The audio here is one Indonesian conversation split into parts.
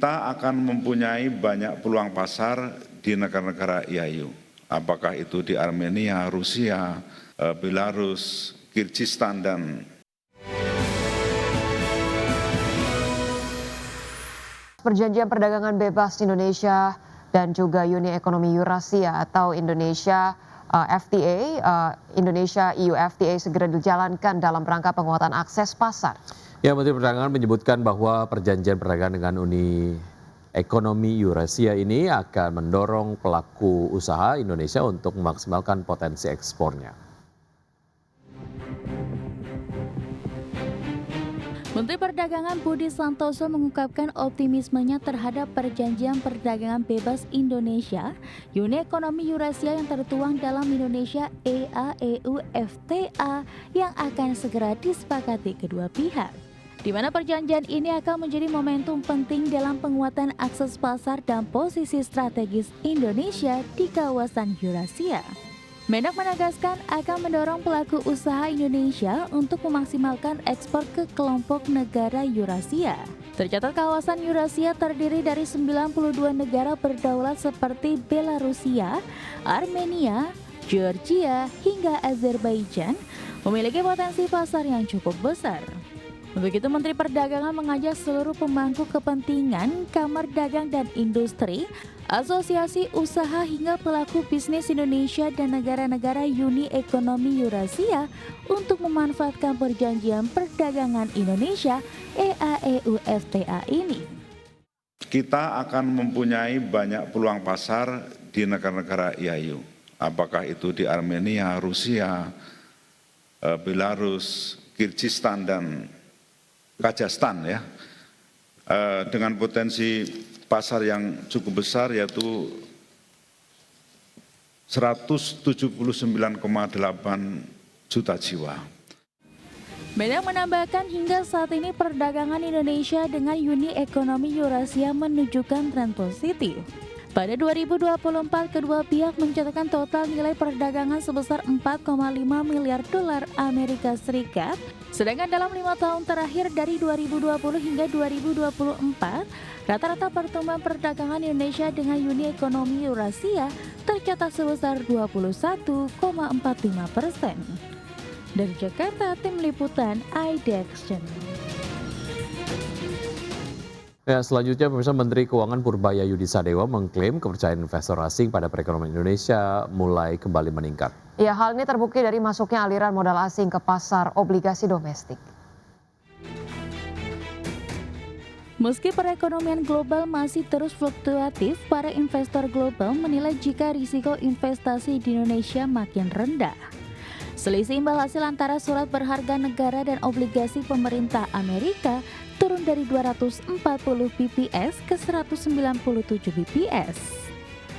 Kita akan mempunyai banyak peluang pasar di negara-negara IAIU. Apakah itu di Armenia, Rusia, Belarus, Kirgistan, dan Perjanjian Perdagangan Bebas Indonesia dan juga Uni Ekonomi Eurasia atau Indonesia FTA, Indonesia EU FTA segera dijalankan dalam rangka penguatan akses pasar. Ya, Menteri Perdagangan menyebutkan bahwa perjanjian perdagangan dengan Uni Ekonomi Eurasia ini akan mendorong pelaku usaha Indonesia untuk memaksimalkan potensi ekspornya. Menteri Perdagangan Budi Santoso mengungkapkan optimismenya terhadap Perjanjian Perdagangan Bebas Indonesia, Uni Ekonomi Eurasia yang tertuang dalam Indonesia EAEU FTA yang akan segera disepakati kedua pihak. Di mana perjanjian ini akan menjadi momentum penting dalam penguatan akses pasar dan posisi strategis Indonesia di kawasan Eurasia. Mendak menegaskan akan mendorong pelaku usaha Indonesia untuk memaksimalkan ekspor ke kelompok negara Eurasia. Tercatat kawasan Eurasia terdiri dari 92 negara berdaulat seperti Belarusia, Armenia, Georgia, hingga Azerbaijan, memiliki potensi pasar yang cukup besar. Untuk itu, Menteri Perdagangan mengajak seluruh pemangku kepentingan, Kamar Dagang dan Industri, Asosiasi Usaha hingga pelaku bisnis Indonesia dan negara-negara Uni Ekonomi Eurasia untuk memanfaatkan Perjanjian Perdagangan Indonesia EAEU FTA ini. kita akan mempunyai banyak peluang pasar di negara-negara IAIU. Apakah itu di Armenia, Rusia, Belarus, Kirgistan, dan Kazakhstan, ya, dengan potensi pasar yang cukup besar yaitu 179,8 juta jiwa. Mendak menambahkan hingga saat ini perdagangan Indonesia dengan Uni Ekonomi Eurasia menunjukkan tren positif. Pada 2024, kedua pihak mencatatkan total nilai perdagangan sebesar 4,5 miliar dolar Amerika Serikat. Sedangkan dalam 5 tahun terakhir dari 2020 hingga 2024, rata-rata pertumbuhan perdagangan Indonesia dengan Uni Ekonomi Eurasia tercatat sebesar 21,45%. Dari Jakarta, Tim Liputan IDX Channel. Ya, selanjutnya pemirsa, Menteri Keuangan Purbaya-Yudi Sadewa mengklaim kepercayaan investor asing pada perekonomian Indonesia mulai kembali meningkat. Ya, hal ini terbukti dari masuknya aliran modal asing ke pasar obligasi domestik. Meski perekonomian global masih terus fluktuatif, para investor global menilai jika risiko investasi di Indonesia makin rendah. Selisih imbal hasil antara surat berharga negara dan obligasi pemerintah Amerika turun dari 240 bps ke 197 bps.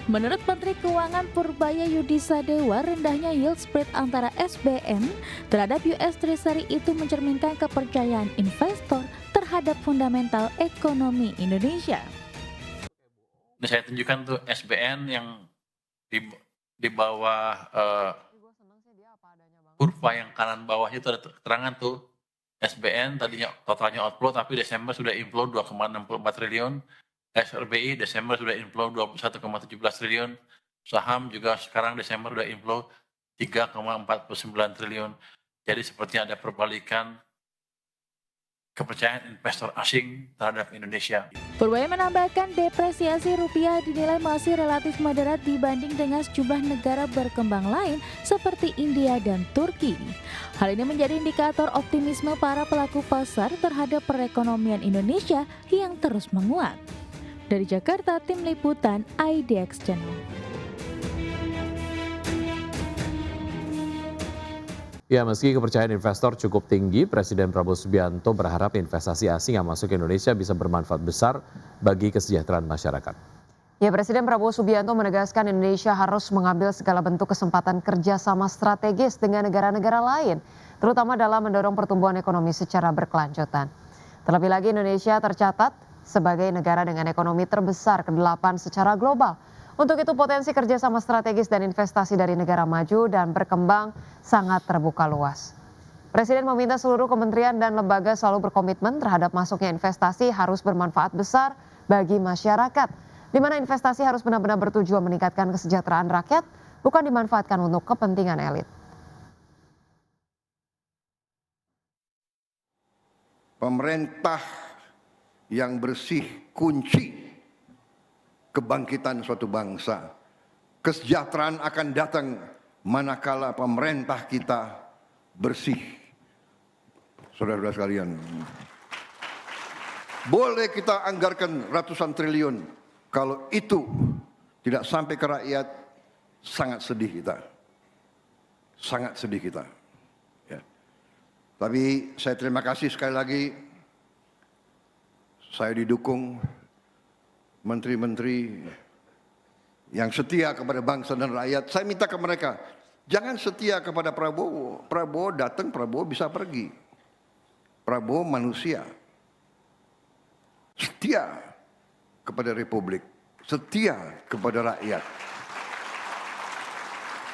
Menurut Menteri Keuangan Purbaya-Yudi Sadewa, rendahnya yield spread antara SBN terhadap US Treasury itu mencerminkan kepercayaan investor terhadap fundamental ekonomi Indonesia. Ini saya tunjukkan tuh SBN yang di bawah kurva yang kanan bawahnya itu ada keterangan tuh SBN tadinya totalnya outflow tapi Desember sudah inflow 2,64 triliun, SRBI Desember sudah inflow 21,17 triliun, saham juga sekarang Desember sudah inflow 3,49 triliun. Jadi sepertinya ada perbalikan kepercayaan investor asing terhadap Indonesia. Purbaya menambahkan depresiasi rupiah dinilai masih relatif moderat dibanding dengan sejumlah negara berkembang lain seperti India dan Turki. Hal ini menjadi indikator optimisme para pelaku pasar terhadap perekonomian Indonesia yang terus menguat. Dari Jakarta, Tim Liputan IDX Channel. Ya, meski kepercayaan investor cukup tinggi, Presiden Prabowo Subianto berharap investasi asing yang masuk ke Indonesia bisa bermanfaat besar bagi kesejahteraan masyarakat. Ya, Presiden Prabowo Subianto menegaskan Indonesia harus mengambil segala bentuk kesempatan kerjasama strategis dengan negara-negara lain, terutama dalam mendorong pertumbuhan ekonomi secara berkelanjutan. Terlebih lagi, Indonesia tercatat sebagai negara dengan ekonomi terbesar ke-8 secara global. Untuk itu potensi kerjasama strategis dan investasi dari negara maju dan berkembang sangat terbuka luas. Presiden meminta seluruh kementerian dan lembaga selalu berkomitmen terhadap masuknya investasi harus bermanfaat besar bagi masyarakat, di mana investasi harus benar-benar bertujuan meningkatkan kesejahteraan rakyat, bukan dimanfaatkan untuk kepentingan elit. Pemerintah yang bersih kunci kebangkitan suatu bangsa. Kesejahteraan akan datang manakala pemerintah kita bersih. Saudara-saudara sekalian, boleh kita anggarkan ratusan triliun, kalau itu tidak sampai ke rakyat, sangat sedih kita. Sangat sedih kita. Ya. Tapi saya terima kasih sekali lagi, saya didukung menteri-menteri yang setia kepada bangsa dan rakyat. Saya minta ke mereka, jangan setia kepada Prabowo. Prabowo datang, Prabowo bisa pergi. Prabowo manusia. Setia kepada Republik, setia kepada rakyat.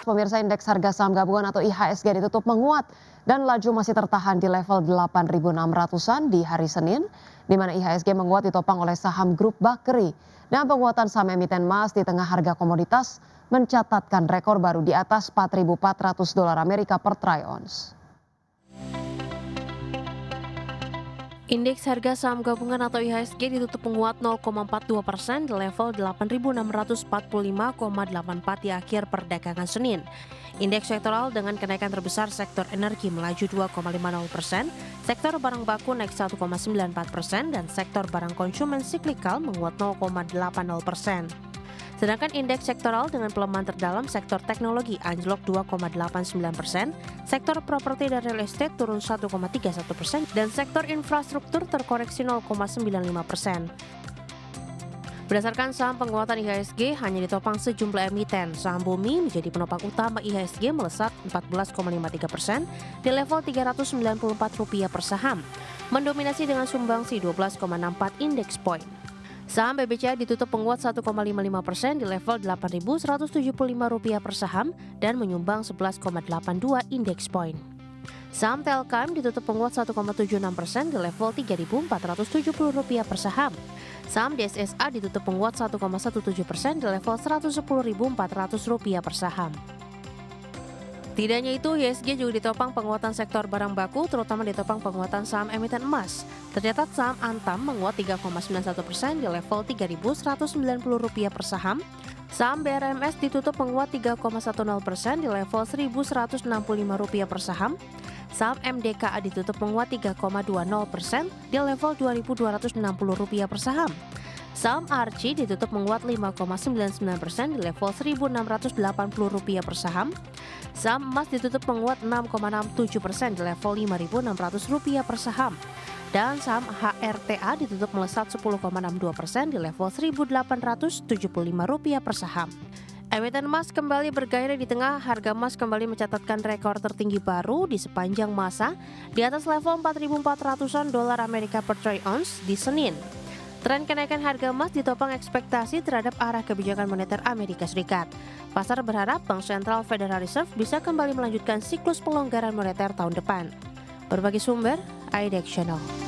Pemirsa, indeks harga saham gabungan atau IHSG ditutup menguat dan laju masih tertahan di level 8.600-an di hari Senin, di mana IHSG menguat ditopang oleh saham grup Bakri. Dan penguatan saham emiten emas di tengah harga komoditas mencatatkan rekor baru di atas $4.400 Amerika per troy ounce. Indeks harga saham gabungan atau IHSG ditutup menguat 0,42% di level 8.645,84 di akhir perdagangan Senin. Indeks sektoral dengan kenaikan terbesar sektor energi melaju 2,50%, sektor barang baku naik 1,94% dan sektor barang konsumen siklikal menguat 0,80%. Sedangkan indeks sektoral dengan pelemahan terdalam sektor teknologi anjlok 2,89%, sektor properti dan real estate turun 1,31% dan sektor infrastruktur terkoreksi 0,95%. Berdasarkan saham penguatan IHSG hanya ditopang sejumlah emiten. Saham bumi menjadi penopang utama IHSG melesat 14,53% di level Rp394 per saham, mendominasi dengan sumbangsi 12,64 indeks point. Saham BBCA ditutup menguat 1,55% di level Rp8.175 per saham dan menyumbang 11,82 indeks point. Saham Telkom ditutup menguat 1,76% di level Rp3.470 per saham. Saham DSSA ditutup menguat 1,17% di level Rp110.400 per saham. Tidak hanya itu, IHSG juga ditopang penguatan sektor barang baku, terutama ditopang penguatan saham emiten emas. Tercatat saham Antam menguat 3,91% di level Rp3.190 per saham. Saham BRMS ditutup menguat 3,10% di level Rp1.165 per saham. Saham MDKA ditutup menguat 3,20% di level Rp2.260 per saham. Saham ARCI ditutup menguat 5,99% di level Rp1.680 per saham. Saham emas ditutup menguat 6,67% di level Rp5.600 per saham. Dan saham HRTA ditutup melesat 10,62% di level Rp1.875 per saham. Emiten emas kembali bergairah di tengah harga emas kembali mencatatkan rekor tertinggi baru di sepanjang masa di atas level $4.400 Amerika per troy ounce di Senin. Tren kenaikan harga emas ditopang ekspektasi terhadap arah kebijakan moneter Amerika Serikat. Pasar berharap Bank Sentral Federal Reserve bisa kembali melanjutkan siklus pelonggaran moneter tahun depan. Berbagai sumber, IDX Channel.